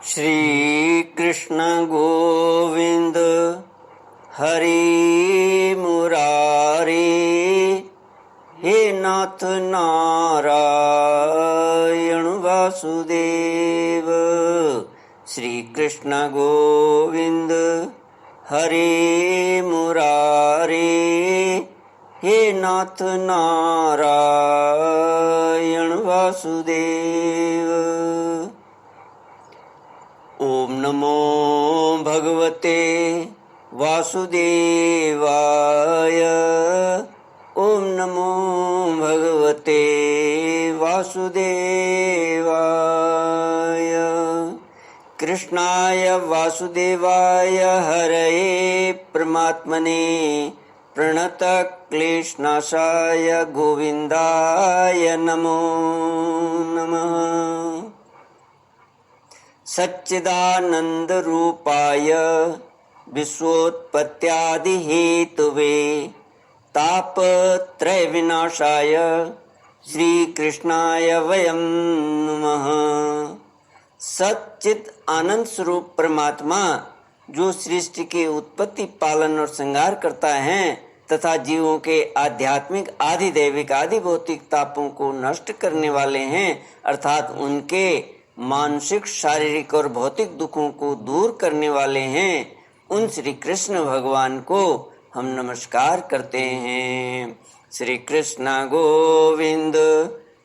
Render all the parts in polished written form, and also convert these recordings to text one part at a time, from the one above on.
श्री कृष्ण गोविंद हरि मुरारी, हे नाथ नारायण वासुदेव। श्री कृष्ण गोविंद हरि मुरारी, हे नाथ नारायण वासुदेव। ओम नमो भगवते वासुदेवाय। ओम नमो भगवते वासुदेवाय। कृष्णाय वासुदेवाय हरये परमात्मने प्रणतक्लेशनाशाय गोविन्दाय नमो नमः। सच्चिदानन्दरूपाय विश्वोत्पत्त्यादिहेतवे तापत्रयविनाशाय श्रीकृष्णाय वयं नमः। सच्चिद आनंद स्वरूप परमात्मा जो सृष्टि के उत्पत्ति, पालन और संहार करता है तथा जीवों के आध्यात्मिक, आदि दैविक, आदि भौतिक तापों को नष्ट करने वाले हैं, अर्थात उनके मानसिक, शारीरिक और भौतिक दुखों को दूर करने वाले हैं, उन श्री कृष्ण भगवान को हम नमस्कार करते हैं। श्री कृष्ण गोविंद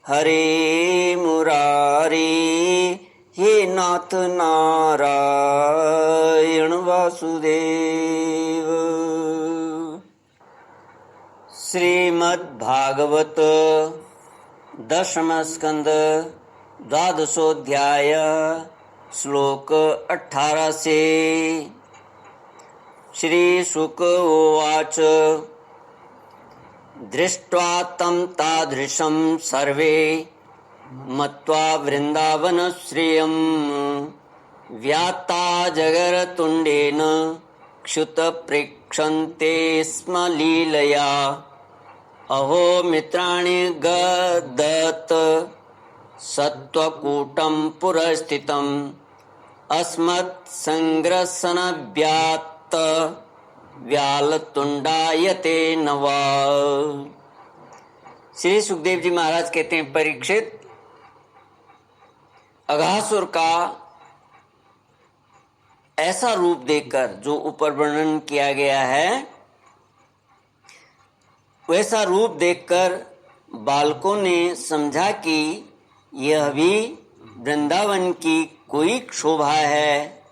हरे मुरारी, हे नाथ नारायण वासुदेव। श्रीमद्भागवत दशम स्कंद द्वादशोऽध्याय श्लोक 18 से। श्री शुक उवाच दृष्ट्वा तं तादृशं सर्वे मत्वा वृन्दावनश्रियं व्यात्ता जगरतुण्डेन क्षुतप्रेक्षन्ते स्म लीलया। अहो मित्राणि गदत् सत्त्वकूटं पुरस्थितम् अस्मत्सङ्ग्रसनव्यात्त व्यालतुण्डायते नवा। श्री सुखदेव जी महाराज कहते हैं, परीक्षित, अघासुर का ऐसा रूप देखकर जो ऊपर वर्णन किया गया है, वैसा रूप देखकर बालकों ने समझा कि यह भी वृंदावन की कोई शोभा है।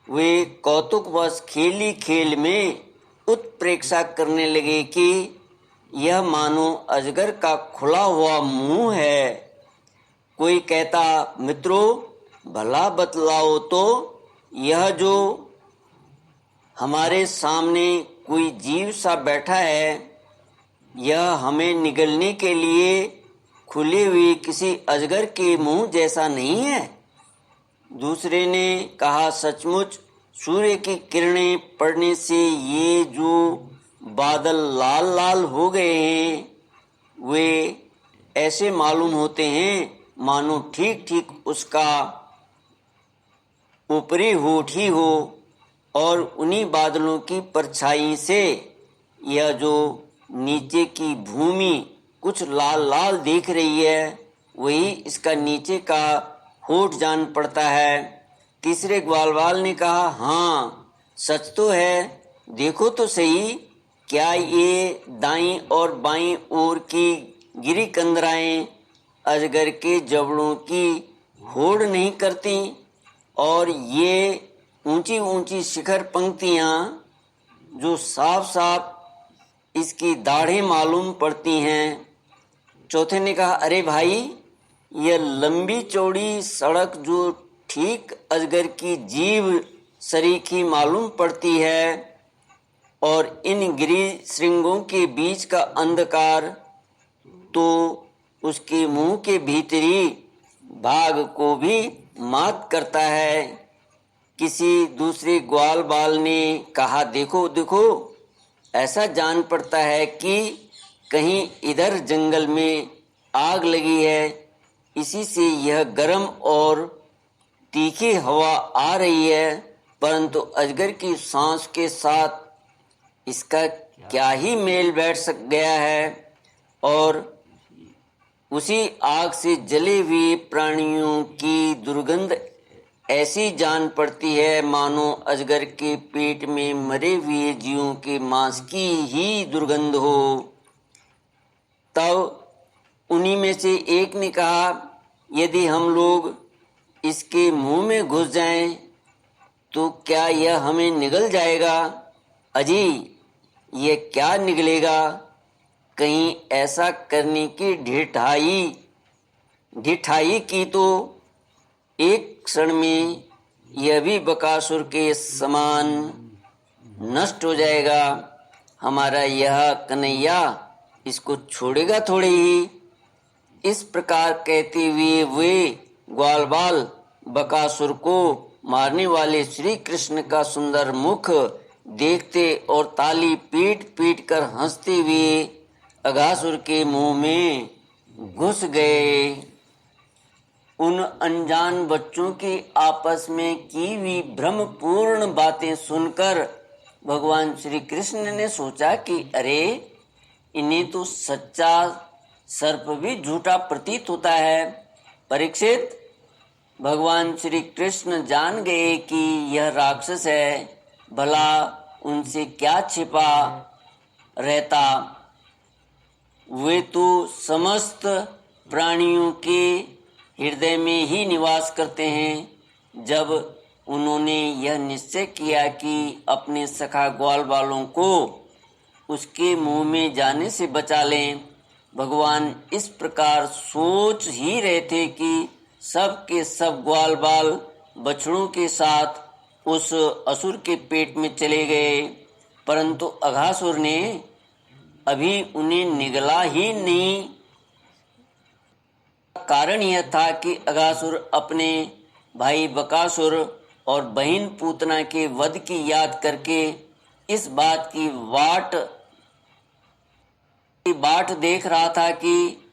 वे कौतुकवश खेली खेल में उत्प्रेक्षा करने लगे कि यह मानो अजगर का खुला हुआ मुंह है। कोई कहता, मित्रों भला बतलाओ तो, यह जो हमारे सामने कोई जीव सा बैठा है, यह हमें निगलने के लिए खुली हुई किसी अजगर के मुंह जैसा नहीं है। दूसरे ने कहा, सचमुच सूर्य की किरणें पड़ने से ये जो बादल लाल लाल हो गए हैं, वे ऐसे मालूम होते हैं मानो ठीक ठीक उसका ऊपरी होठ ही हो, और उन्हीं बादलों की परछाई से यह जो नीचे की भूमि कुछ लाल लाल दिख रही है, वही इसका नीचे का होठ जान पड़ता है। तीसरे ग्वालवाल ने कहा, हाँ सच तो है, देखो तो सही, क्या ये दाईं और बाईं ओर की गिरी कंदराएं अजगर के जबड़ों की होड़ नहीं करती, और ये ऊंची ऊंची शिखर पंक्तियां जो साफ साफ इसकी दाढ़ें मालूम पड़ती हैं। चौथे ने कहा, अरे भाई, यह लंबी चौड़ी सड़क जो ठीक अजगर की जीभ सरीखी मालूम पड़ती है, और इन गिरी श्रृंगों के बीच का अंधकार तो उसके मुंह के भीतरी भाग को भी मात करता है। किसी दूसरे ग्वाल बाल ने कहा, देखो देखो, ऐसा जान पड़ता है कि कहीं इधर जंगल में आग लगी है, इसी से यह गर्म और तीखी हवा आ रही है, परंतु अजगर की सांस के साथ इसका क्या ही मेल बैठ सक गया है। और उसी आग से जले हुए प्राणियों की दुर्गंध ऐसी जान पड़ती है मानो अजगर के पेट में मरे हुए जीवों के मांस की ही दुर्गंध हो। तब उन्हीं में से एक ने कहा, यदि हम लोग इसके मुंह में घुस जाएं तो क्या यह हमें निगल जाएगा? अजी, यह क्या निगलेगा? कहीं ऐसा करने की ढिठाई की तो एक क्षण में यह भी बकासुर के समान नष्ट हो जाएगा। हमारा यह कन्हैया इसको छोड़ेगा थोड़े ही। इस प्रकार कहते हुए वे ग्वालबाल बकासुर को मारने वाले श्री कृष्ण का सुंदर मुख देखते और ताली पीट पीट कर हंसते हुए अघासुर के मुंह में घुस गए। उन अनजान बच्चों की आपस में की हुई भ्रमपूर्ण बातें सुनकर भगवान श्री कृष्ण ने सोचा कि अरे, इन्हें तो सच्चा सर्प भी झूठा प्रतीत होता है। परीक्षित, भगवान श्री कृष्ण जान गए कि यह राक्षस है, भला उनसे क्या छिपा रहता। वे तो समस्त प्राणियों के हृदय में ही निवास करते हैं। जब उन्होंने यह निश्चय किया कि अपने सखा ग्वाल वालों को उसके मुंह में जाने से बचा लें, भगवान इस प्रकार सोच ही रहे थे कि सब के सब ग्वाल बाल बछड़ों के साथ उस असुर के पेट में चले गए। परंतु अघासुर ने अभी उन्हें निगला ही नहीं। कारण यह था कि अघासुर अपने भाई बकासुर और बहन पूतना के वध की याद करके इस बात की बाट देख रहा था कि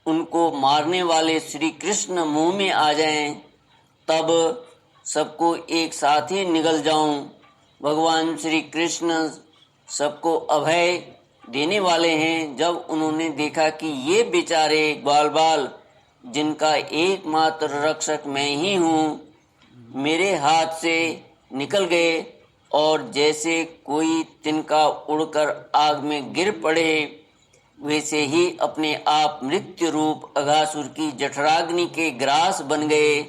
उनको मारने वाले श्री कृष्ण मुंह में आ जाएं, तब सबको एक साथ ही निगल जाऊं। भगवान श्री कृष्ण सबको अभय देने वाले हैं। जब उन्होंने देखा कि ये बेचारे बाल बाल, जिनका एकमात्र रक्षक मैं ही हूँ, मेरे हाथ से निकल गए और जैसे कोई तिनका उड़कर आग में गिर पड़े, वैसे ही अपने आप मृत्यु रूप अघासुर की जठराग्नि के ग्रास बन गए।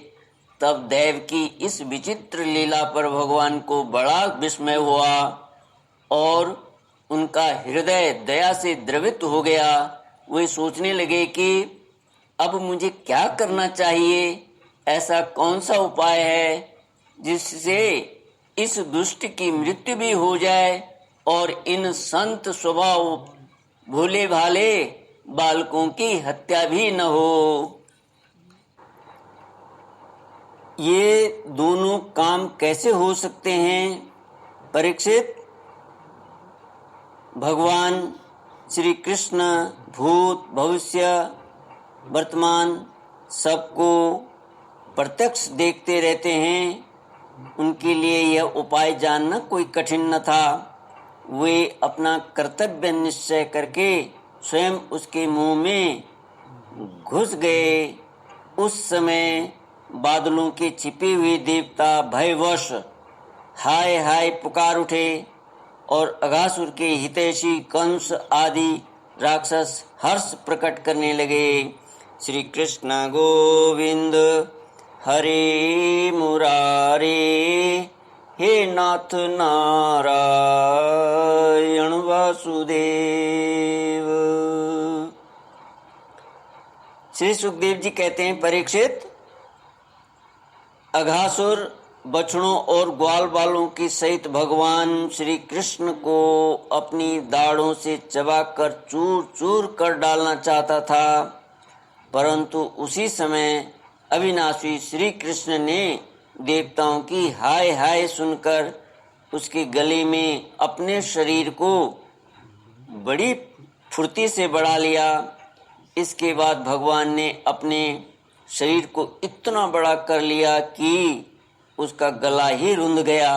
तब देव की इस विचित्र लीला पर भगवान को बड़ा विस्मय हुआ और उनका हृदय दया से द्रवित हो गया। वे सोचने लगे कि अब मुझे क्या करना चाहिए, ऐसा कौन सा उपाय है जिससे इस दुष्ट की मृत्यु भी हो जाए और इन संत स्वभाव भोले भाले बालकों की हत्या भी न हो। ये दोनों काम कैसे हो सकते हैं? परीक्षित, भगवान श्री कृष्ण भूत भविष्य वर्तमान सबको प्रत्यक्ष देखते रहते हैं। उनके लिए यह उपाय जानना कोई कठिन न था। वे अपना कर्तव्य निश्चय करके स्वयं उसके मुंह में घुस गए। उस समय बादलों के छिपे हुए देवता भयवश हाय हाय पुकार उठे और अघासुर के हितैषी कंस आदि राक्षस हर्ष प्रकट करने लगे। श्री कृष्ण गोविंद हरे मुरारे, हे नाथ नारायण वासुदेव। श्री सुखदेव जी कहते हैं, परीक्षित, अघासुर बछड़ों और ग्वाल बालों की सहित भगवान श्री कृष्ण को अपनी दाढ़ों से चबाकर चूर चूर कर डालना चाहता था, परंतु उसी समय अविनाशी श्री कृष्ण ने देवताओं की हाय हाय सुनकर उसके गले में अपने शरीर को बड़ी फुर्ती से बढ़ा लिया। इसके बाद भगवान ने अपने शरीर को इतना बड़ा कर लिया कि उसका गला ही रुंध गया,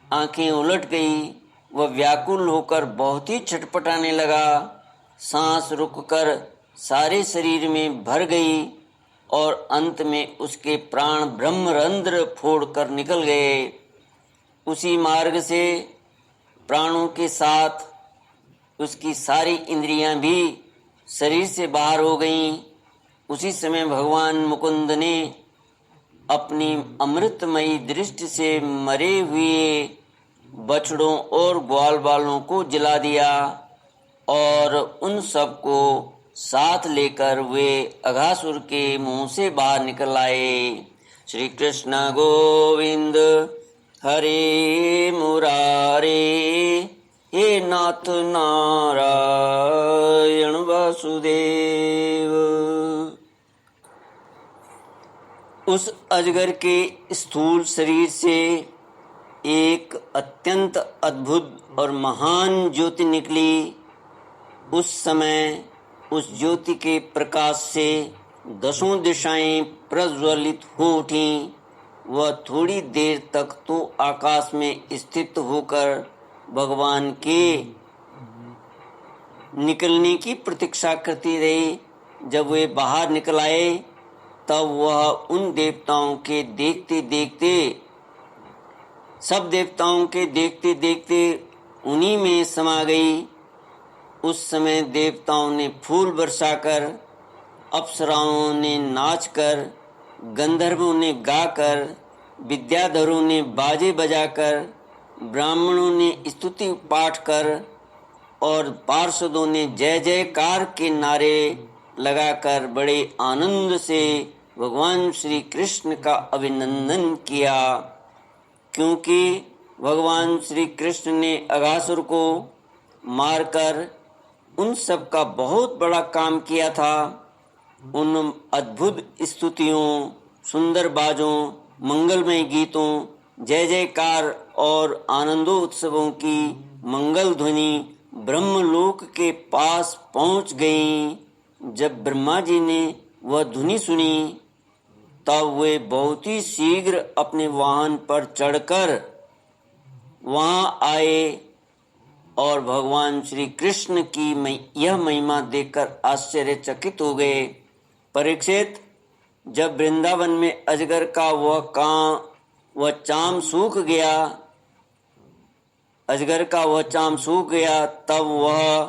आंखें उलट गई। वह व्याकुल होकर बहुत ही छटपटाने लगा। सांस रुककर सारे शरीर में भर गई और अंत में उसके प्राण ब्रह्मरंध्र फोड़कर निकल गए। उसी मार्ग से प्राणों के साथ उसकी सारी इंद्रियां भी शरीर से बाहर हो गईं। उसी समय भगवान मुकुंद ने अपनी अमृतमयी दृष्टि से मरे हुए बछड़ों और ग्वाल बालों को जला दिया और उन सब को साथ लेकर वे अघासुर के मुंह से बाहर निकल आए। श्री कृष्ण गोविंद हरे मुरारे, हे नाथ नारायण वासुदेव। उस अजगर के स्थूल शरीर से एक अत्यंत अद्भुत और महान ज्योति निकली। उस समय उस ज्योति के प्रकाश से 10 दिशाएं प्रज्वलित हो उठीं। वह थोड़ी देर तक तो आकाश में स्थित होकर भगवान के निकलने की प्रतीक्षा करती रही। जब वे बाहर निकल आए तब वह उन देवताओं के देखते देखते, सब देवताओं के देखते देखते उन्हीं में समा गई। उस समय देवताओं ने फूल बरसाकर, अप्सराओं ने नाचकर, गंधर्वों ने गाकर, विद्याधरों ने बाजे बजाकर, ब्राह्मणों ने स्तुति पाठ कर और पार्षदों ने जय जयकार के नारे लगाकर बड़े आनंद से भगवान श्री कृष्ण का अभिनंदन किया। क्योंकि भगवान श्री कृष्ण ने अघासुर को मारकर उन सब का बहुत बड़ा काम किया था। उन अद्भुत स्तुतियों, सुंदर बाजों, मंगलमय गीतों, जय जयकार और आनंदोत्सवों की मंगल ध्वनि ब्रह्मलोक के पास पहुंच गई। जब ब्रह्मा जी ने वह ध्वनि सुनी तब वे बहुत ही शीघ्र अपने वाहन पर चढ़कर वहां आए और भगवान श्री कृष्ण की यह महिमा देखकर आश्चर्यचकित हो गए। परीक्षित, जब वृंदावन में अजगर का वह चाम सूख गया, अजगर का वह चाम सूख गया, तब वह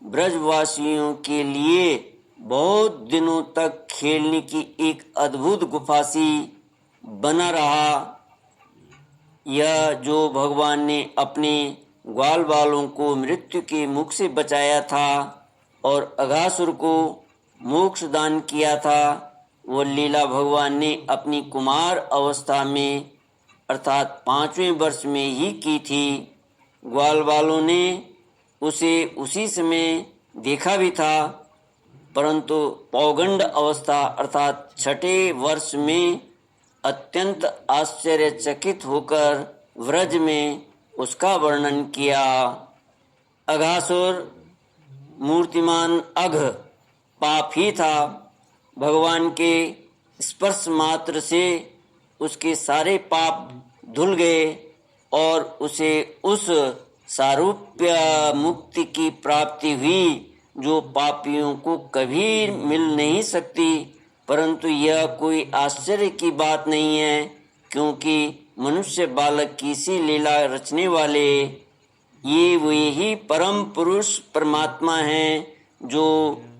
ब्रजवासियों के लिए बहुत दिनों तक खेलने की एक अद्भुत गुफा सी बना रहा। यह जो भगवान ने अपने ग्वाल बालों को मृत्यु के मुख से बचाया था और अघासुर को मोक्ष दान किया था, वह लीला भगवान ने अपनी कुमार अवस्था में अर्थात 5वें वर्ष में ही की थी। ग्वाल बालों ने उसे उसी समय देखा भी था, परंतु पौगंड अवस्था अर्थात 6ठे वर्ष में अत्यंत आश्चर्यचकित होकर व्रज में उसका वर्णन किया। अघासुर मूर्तिमान अघ पाप ही था। भगवान के स्पर्श मात्र से उसके सारे पाप धुल गए और उसे उस सारूप्य मुक्ति की प्राप्ति हुई जो पापियों को कभी मिल नहीं सकती। परंतु यह कोई आश्चर्य की बात नहीं है, क्योंकि मनुष्य बालक की सी लीला रचने वाले ये वही परम पुरुष परमात्मा हैं जो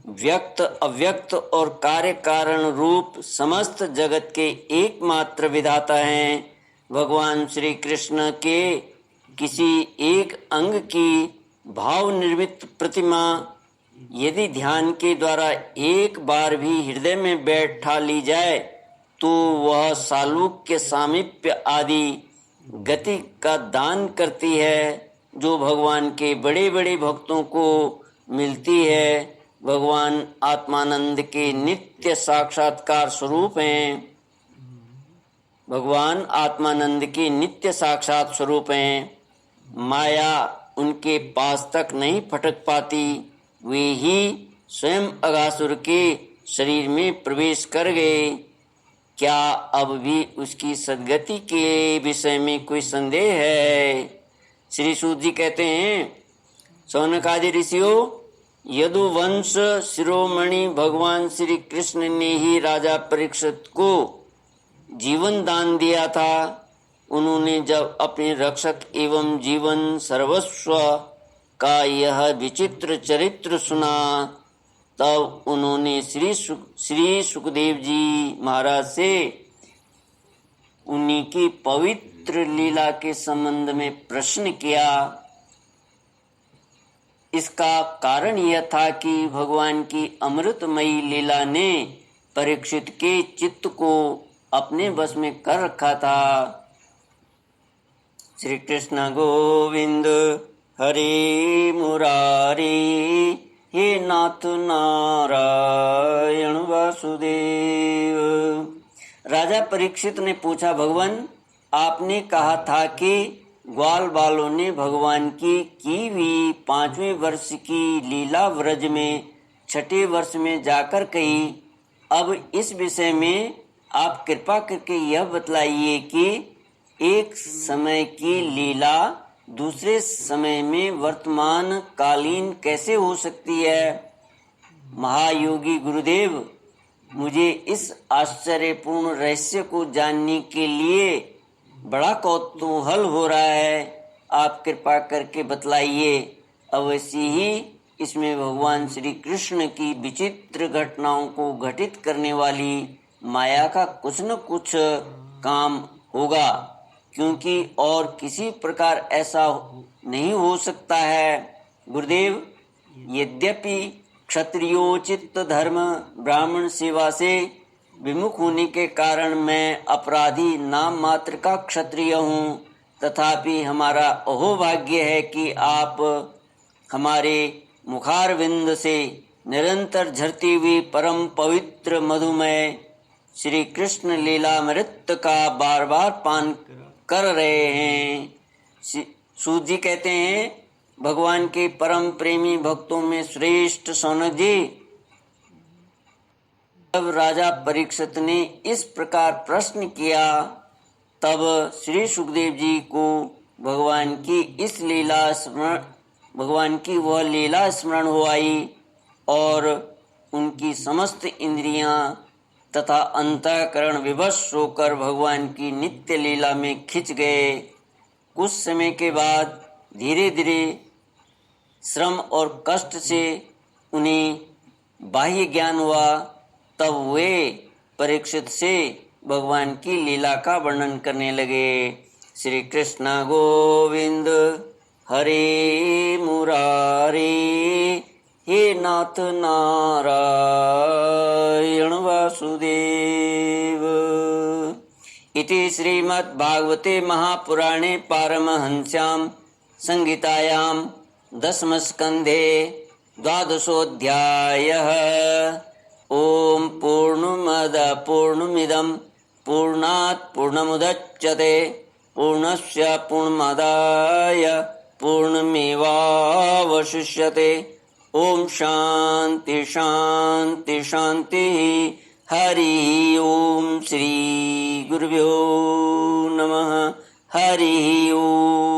व्यक्त अव्यक्त और कार्य कारण रूप समस्त जगत के एकमात्र विधाता हैं। भगवान श्री कृष्ण के किसी एक अंग की भाव निर्मित प्रतिमा यदि ध्यान के द्वारा एक बार भी हृदय में बैठा ली जाए तो वह सालूक्य सामीप्य आदि गति का दान करती है, जो भगवान के बड़े बड़े भक्तों को मिलती है। भगवान आत्मानंद के नित्य साक्षात्कार स्वरूप हैं। भगवान आत्मानंद के नित्य साक्षात स्वरूप हैं। माया उनके पास तक नहीं फटक पाती। वे ही स्वयं अघासुर के शरीर में प्रवेश कर गए। क्या अब भी उसकी सद्गति के विषय में कोई संदेह है? श्री सूत जी कहते हैं, शौनकादि ऋषियों, यदुवंश शिरोमणि भगवान श्री कृष्ण ने ही राजा परीक्षित को जीवन दान दिया था। उन्होंने जब अपने रक्षक एवं जीवन सर्वस्व का यह विचित्र चरित्र सुना, तब उन्होंने श्री सुखदेव जी महाराज से उन्हीं की पवित्र लीला के संबंध में प्रश्न किया। इसका कारण यह था कि भगवान की अमृतमयी लीला ने परीक्षित के चित्त को अपने बस में कर रखा था। श्री कृष्ण गोविंद हरे मुरारी, हे नाथ नारायण वासुदेव। राजा परीक्षित ने पूछा, भगवान, आपने कहा था कि ग्वाल बालों ने भगवान की हुई 5वें वर्ष की लीला व्रज में 6ठे वर्ष में जाकर कही। अब इस विषय में आप कृपा करके यह बतलाइए कि एक समय की लीला दूसरे समय में वर्तमान कालीन कैसे हो सकती है? महायोगी गुरुदेव, मुझे इस आश्चर्यपूर्ण रहस्य को जानने के लिए बड़ा कौतूहल हो रहा है। आप कृपा करके बतलाइए। अवश्य ही इसमें भगवान श्री कृष्ण की विचित्र घटनाओं को घटित करने वाली माया का कुछ न कुछ काम होगा, क्योंकि और किसी प्रकार ऐसा नहीं हो सकता है। गुरुदेव, यद्यपि क्षत्रियोचित धर्म ब्राह्मण सेवा से विमुख होने के कारण मैं अपराधी नाम मात्र का क्षत्रिय हूँ, तथापि हमारा अहोभाग्य है कि आप हमारे मुखारविंद से निरंतर झरती हुई परम पवित्र मधुमय श्री कृष्ण लीलामृत का बार बार पान कर रहे हैं। सूत जी कहते हैं, भगवान के परम प्रेमी भक्तों में श्रेष्ठ शौनक जी, जब राजा परीक्षित ने इस प्रकार प्रश्न किया, तब श्री सुखदेव जी को भगवान की वह लीला स्मरण हो आई और उनकी समस्त इंद्रियां तथा अंतःकरण विवश होकर भगवान की नित्य लीला में खिंच गए। कुछ समय के बाद धीरे धीरे श्रम और कष्ट से उन्हें बाह्य ज्ञान हुआ। तब वे परीक्षित से भगवान की लीला का वर्णन करने लगे। श्री कृष्ण गोविंद हरे मुरारी, हे नाथ नारायण वासुदेव। इति श्रीमद्भागवते महापुराणे पारमहंस्यां संहितायां 10स्कन्धे 12अध्यायः। ओम पूर्णमद पूर्णमिदं पूर्णात् पूर्णमुदच्यते पूर्णस्य पूर्णमादाय पूर्णमेवावशिष्यते। ओम शांति शांति शांति। हरि ओम। श्री गुरुभ्यो नमः। हरि ओम।